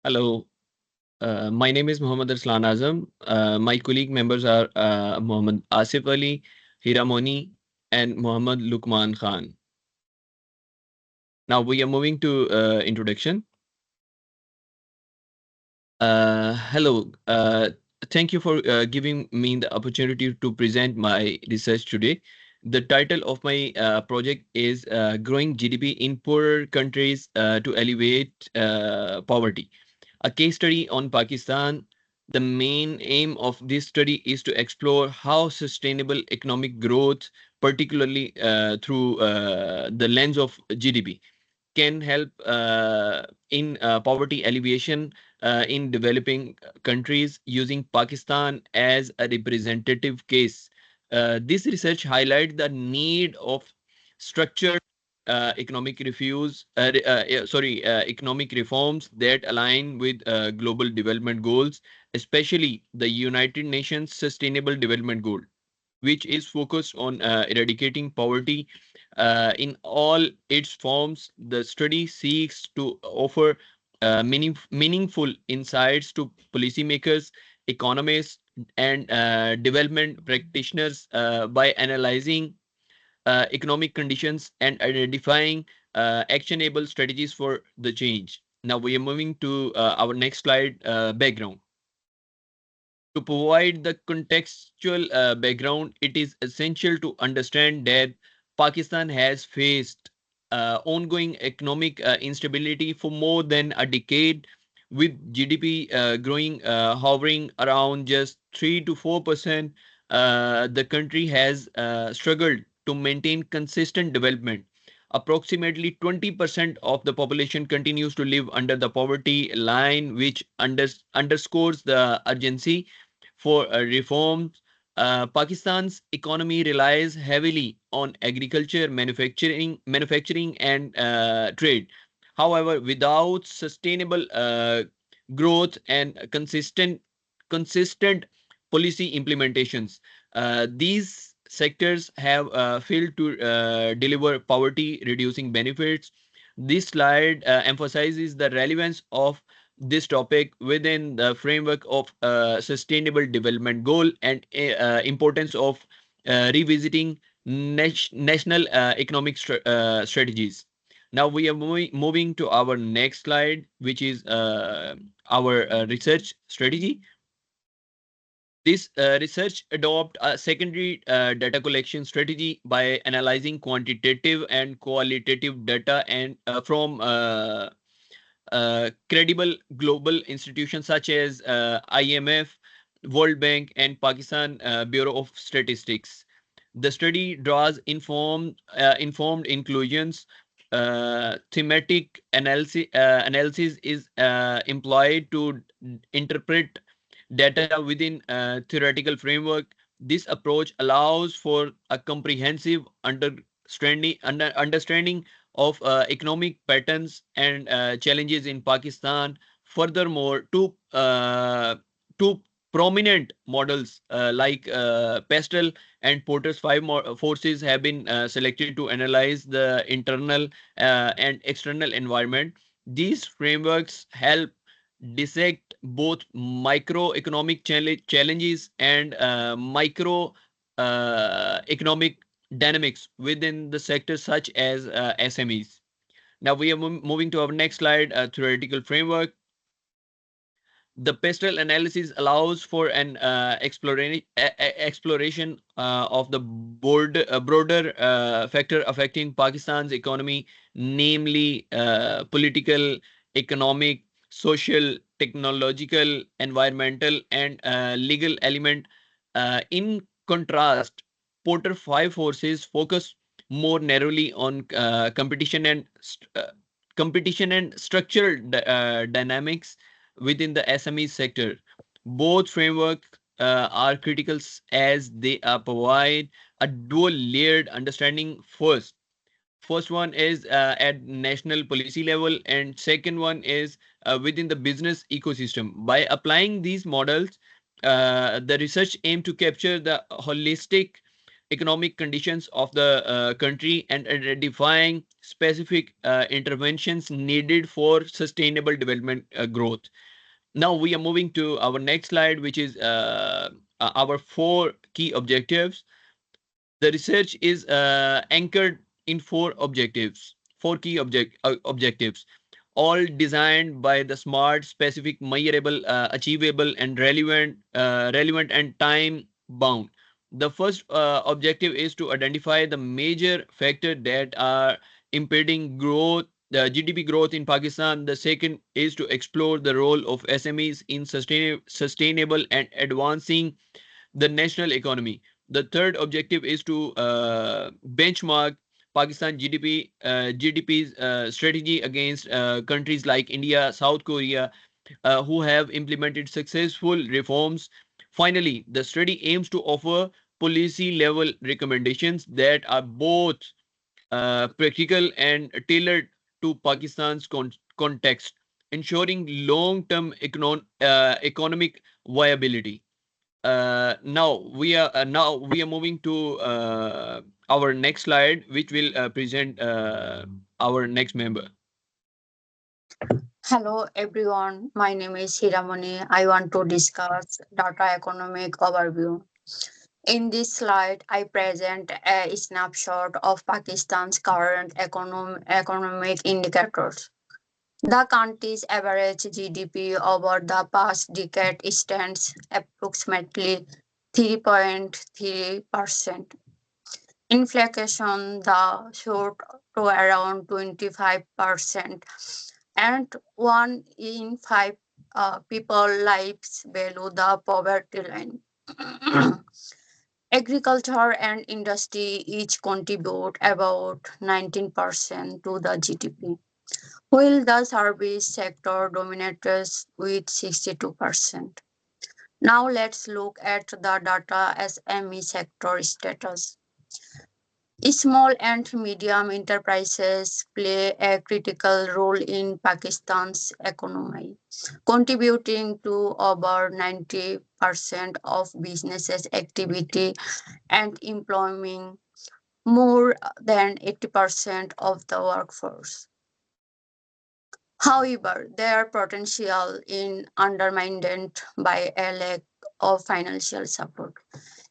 Hello, my name is Mohammad Arslan Azam. My colleague members are Mohammad Asif Ali, Hiramoni, and Mohammad Lukman Khan. Now we are moving to introduction. Hello, thank you for giving me the opportunity to present my research today. The title of my project is Growing GDP in Poorer Countries to Alleviate Poverty. A case study on Pakistan. The main aim of this study is to explore how sustainable economic growth, particularly through the lens of GDP, can help in poverty alleviation in developing countries using Pakistan as a representative case. This research highlights the need of structured economic reforms that align with global development goals, especially the United Nations Sustainable Development Goal, which is focused on eradicating poverty in all its forms. The study seeks to offer meaningful insights to policymakers, economists, and development practitioners by analyzing economic conditions and identifying actionable strategies for the change. Now we are moving to our next slide, background. To provide the contextual background, it is essential to understand that Pakistan has faced ongoing economic instability for more than a decade, with GDP growing, hovering around just 3 to 4%. The country has struggled to maintain consistent development. Approximately 20% of the population continues to live under the poverty line, which underscores the urgency for reforms. Pakistan's economy relies heavily on agriculture, manufacturing, and trade. However, without sustainable growth and consistent policy implementations, these sectors have failed to deliver poverty reducing benefits. This slide emphasizes the relevance of this topic within the framework of sustainable development goal and importance of revisiting national economic strategies. Now we are moving to our next slide, which is our research strategy. This research adopt a secondary data collection strategy by analyzing quantitative and qualitative data and from credible global institutions such as IMF, World Bank, and Pakistan Bureau of Statistics. The study draws informed inclusions. Thematic analysis is employed to interpret data within a theoretical framework. This approach allows for a comprehensive understanding of economic patterns and challenges in Pakistan. Furthermore, two prominent models like Pestel and Porter's forces have been selected to analyze the internal and external environment. These frameworks help dissect both microeconomic challenges and micro economic dynamics within the sectors such as SMEs. Now we are moving to our next slide, theoretical framework. The pestle analysis allows for an exploration of the broader factor affecting Pakistan's economy, namely political, economic, social, technological, environmental, and legal element. In contrast, Porter 5 forces focus more narrowly on competition and structural dynamics within the SME sector. Both frameworks are critical as they provide a dual layered understanding. First one is at national policy level, and second one is within the business ecosystem. By applying these models, the research aim to capture the holistic economic conditions of the country and identifying specific interventions needed for sustainable development growth. Now we are moving to our next slide, which is our four key objectives. The research is anchored in four key objectives, all designed by the smart, specific, measurable, achievable, and relevant and time bound. The first objective is to identify the major factors that are impeding growth, the GDP growth in Pakistan. The second is to explore the role of SMEs in sustainable and advancing the national economy. The third objective is to benchmark Pakistan GDP's strategy against countries like India, South Korea, who have implemented successful reforms. Finally, the study aims to offer policy level recommendations that are both practical and tailored to Pakistan's context, ensuring long-term economic viability. Now we are moving to our next slide, which will present our next member. Hello everyone, my name is Hiramani. I want to discuss data economic overview. In this slide, I present a snapshot of Pakistan's current economic indicators. The country's average GDP over the past decade stands approximately 3.3%. Inflation the shot to around 25%, and 1 in 5 people lives below the poverty line. Agriculture and industry each contribute about 19% to the GDP, while the service sector dominates with 62%. Now let's look at the data SME sector status. Small and medium enterprises play a critical role in Pakistan's economy, contributing to over 90% of businesses' activity and employing more than 80% of the workforce. However, their potential is undermined by a lack of financial support,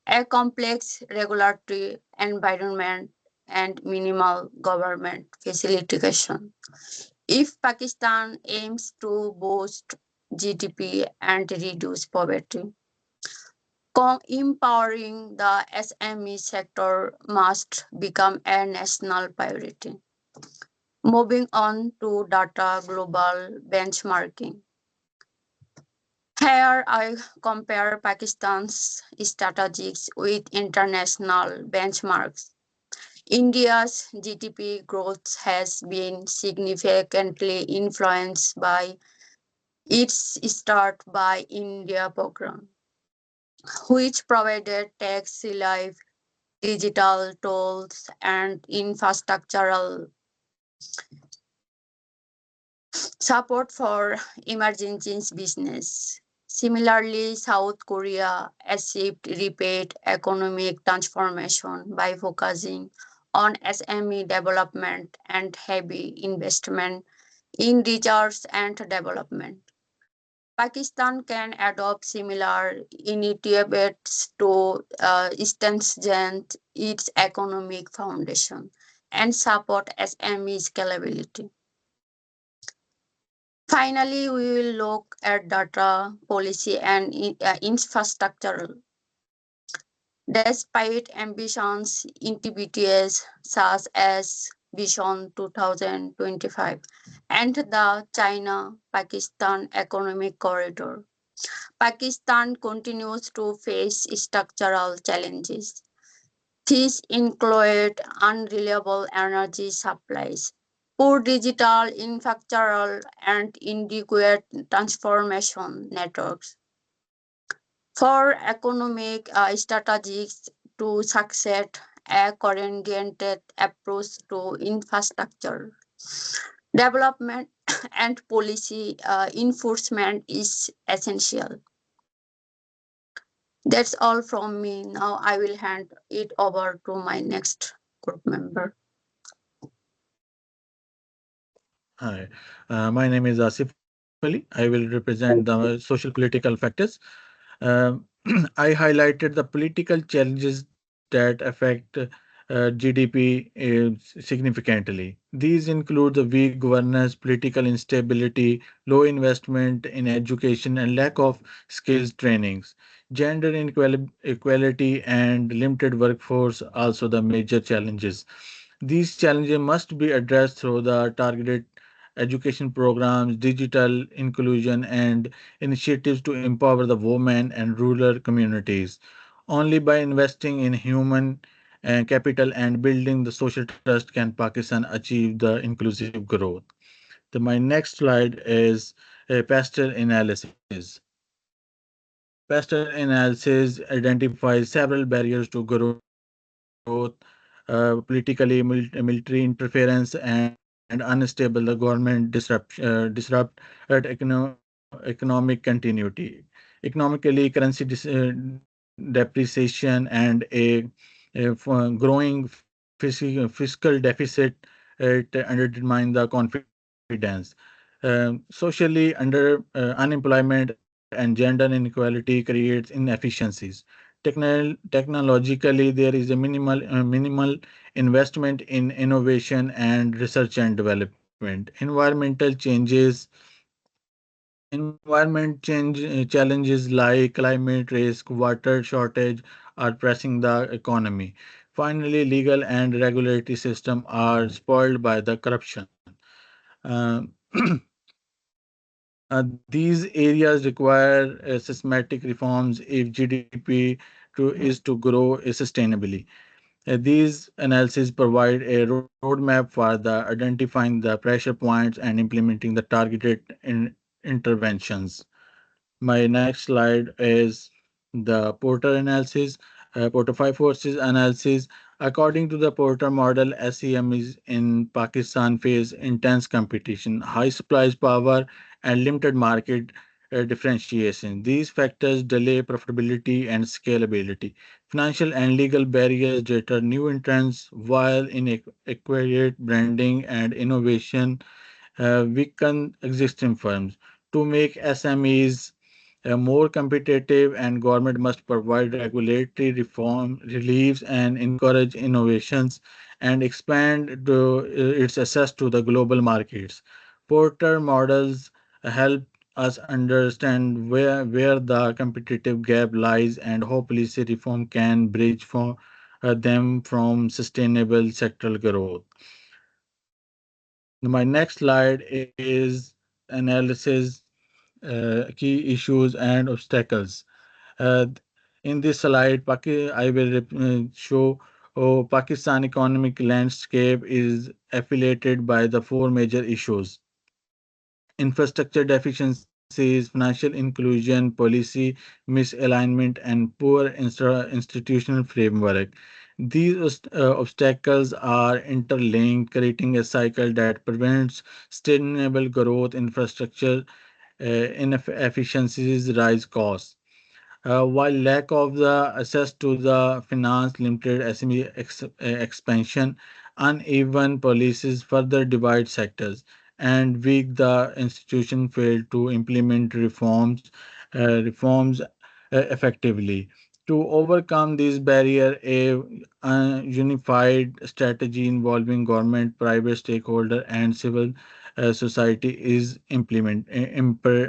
a complex regulatory environment, and minimal government facilitation. If Pakistan aims to boost GDP and reduce poverty, empowering the SME sector must become a national priority. Moving on to data global benchmarking. Here I compare Pakistan's strategies with international benchmarks. India's GDP growth has been significantly influenced by its Start by India program, which provided tax relief, digital tools, and infrastructural support for emerging business. Similarly, South Korea achieved rapid economic transformation by focusing on SME development and heavy investment in research and development. Pakistan can adopt similar initiatives to strengthen its economic foundation and support SME scalability. Finally, we will look at data policy and infrastructure. Despite ambitions activities such as Vision 2025 and the China-Pakistan Economic Corridor, Pakistan continues to face structural challenges. These include unreliable energy supplies, poor digital infrastructure, and inadequate transformation networks. For economic strategies to succeed, a coordinated approach to infrastructure development and policy enforcement is essential. That's all from me. Now I will hand it over to my next group member. Hi, my name is Asif Ali. I will represent the social political factors. Um, I highlighted the political challenges that affect GDP significantly. These include the weak governance, political instability, low investment in education, and lack of skills trainings. Gender inequality and limited workforce also the major challenges. These challenges must be addressed through the targeted education programs, digital inclusion, and initiatives to empower the women and rural communities. Only by investing in human capital and building the social trust can Pakistan achieve the inclusive growth. My next slide is a pastel analysis. Pastel analysis identifies several barriers to growth, politically, military interference, and unstable the government disrupt economic continuity. Economically, currency depreciation and a growing fiscal deficit undermine the confidence. Socially, unemployment and gender inequality creates inefficiencies. Technologically, there is a minimal investment in innovation and research and development. Environment change challenges like climate risk, water shortage are pressing the economy. Finally, legal and regulatory system are spoiled by the corruption. Uh, these areas require systematic reforms if GDP is to grow sustainably. These analyses provide a roadmap for the identifying the pressure points and implementing the targeted interventions. My next slide is the Porter analysis, Porter 5 forces analysis. According to the Porter model, SEMs in Pakistan face intense competition, high supply power, and limited market differentiation. These factors delay profitability and scalability. Financial and legal barriers deter new entrants, while inadequate branding and innovation weaken existing firms. To make SMEs more competitive, and government must provide regulatory reform reliefs and encourage innovations and expand its access to the global markets. Porter models help us understand where the competitive gap lies and how policy reform can bridge for them from sustainable sectoral growth. My next slide is analysis key issues and obstacles. Uh, in this slide, I will show Pakistan economic landscape is affiliated by the four major issues: infrastructure deficiencies, financial inclusion, policy misalignment, and poor institutional framework. These obstacles are interlinked, creating a cycle that prevents sustainable growth. Infrastructure inefficiencies rise costs. While lack of the access to the finance, limited SME expansion, uneven policies further divide sectors, and weak the institution failed to implement reforms effectively. To overcome this barrier, a unified strategy involving government, private stakeholder, and civil society is imperative.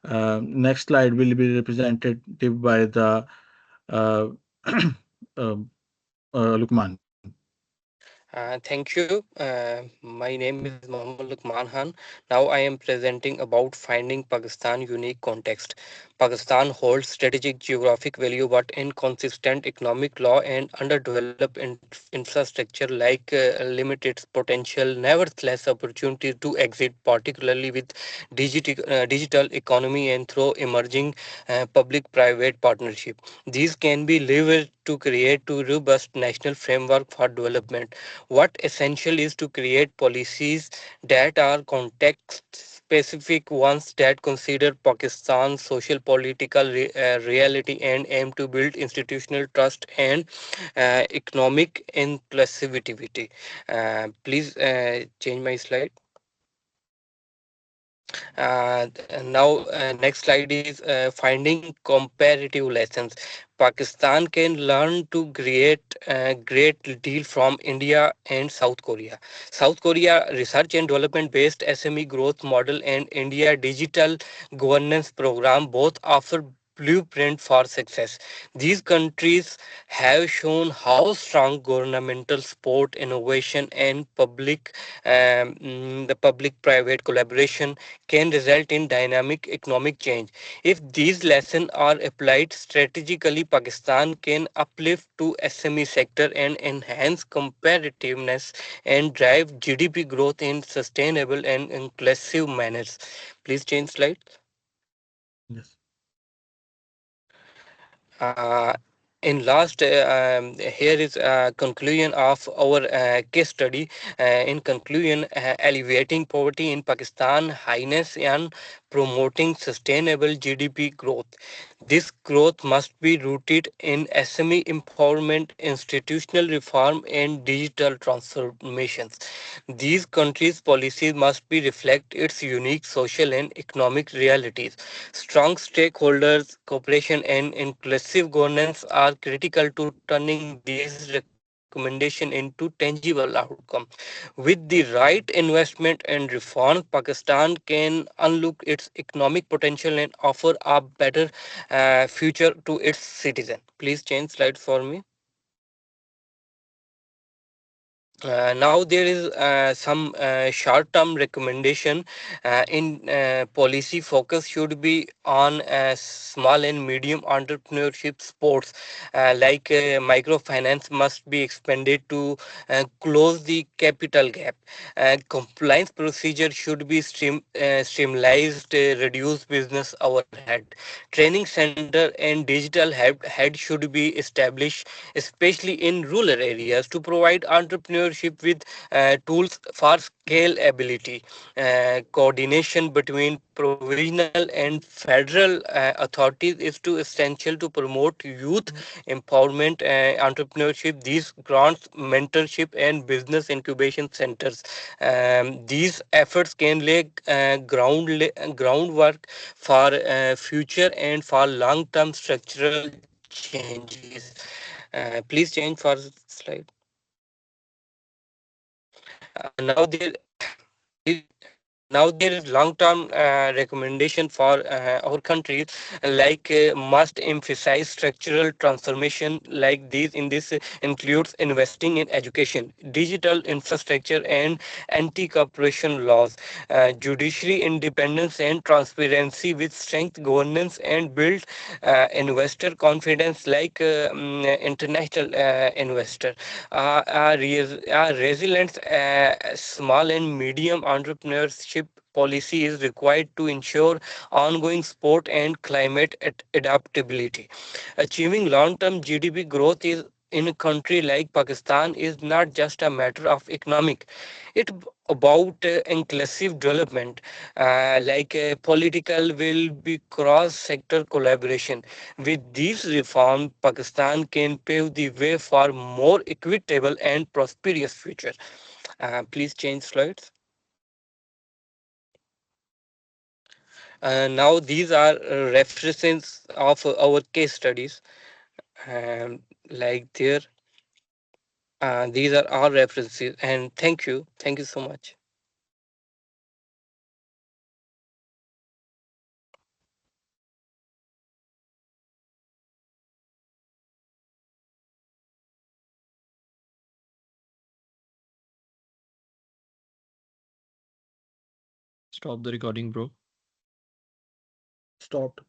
Next slide will be representative by the uh, uh, Lukman. Thank you. My name is Mohammed Lukman Khan. Now I am presenting about finding Pakistan unique context. Pakistan holds strategic geographic value but inconsistent economic law and underdeveloped infrastructure like limited potential. Nevertheless, opportunities to exit, particularly with digital economy and through emerging public-private partnership. These can be leveraged to create a robust national framework for development. What essential is to create policies that are context specific, ones that consider Pakistan's social political reality and aim to build institutional trust and economic inclusivity. Please change my slide. Now, next slide is finding comparative lessons. Pakistan can learn to great deal from India and South Korea. South Korea research and development based SME growth model and India digital governance program both offer blueprint for success. These countries have shown how strong governmental support, innovation, and the public-private collaboration can result in dynamic economic change. If these lessons are applied strategically, Pakistan can uplift to SME sector and enhance competitiveness and drive GDP growth in sustainable and inclusive manners. Please change slide. Yes. Uh, in last, here is a conclusion of our case study. In conclusion, alleviating poverty in Pakistan, highness and promoting sustainable GDP growth. This growth must be rooted in SME empowerment, institutional reform, and digital transformations. These countries' policies must be reflect its unique social and economic realities. Strong stakeholders, cooperation, and inclusive governance are critical to turning these recommendations into tangible outcome. With the right investment and reform, Pakistan can unlock its economic potential and offer a better future to its citizens. Please change slide for me. Now there is some short-term recommendation in policy focus should be on small and medium entrepreneurship sports like microfinance must be expanded to close the capital gap. Compliance procedure should be streamlined, reduce business overhead. Training center and digital head should be established, especially in rural areas, to provide entrepreneurship with tools for scalability. Coordination between provisional and federal authorities is too essential to promote youth empowerment, entrepreneurship. These grants, mentorship, and business incubation centers. These efforts can lay groundwork for future and for long-term structural changes. Please change for slide. Now there please, now there is long-term recommendation for our countries like must emphasize structural transformation like these in this includes investing in education, digital infrastructure, and anti-corruption laws, judiciary independence and transparency with strength governance, and build investor confidence like international investor. A resilient small and medium entrepreneurship policy is required to ensure ongoing sport and climate adaptability. Achieving long-term GDP growth is in a country like Pakistan is not just a matter of economic. It about inclusive development, political will be cross-sector collaboration. With these reforms, Pakistan can pave the way for more equitable and prosperous future. Please change slides. Now these are references of our case studies. Like there, these are our references. And thank you so much. Stop the recording, bro. Stopped.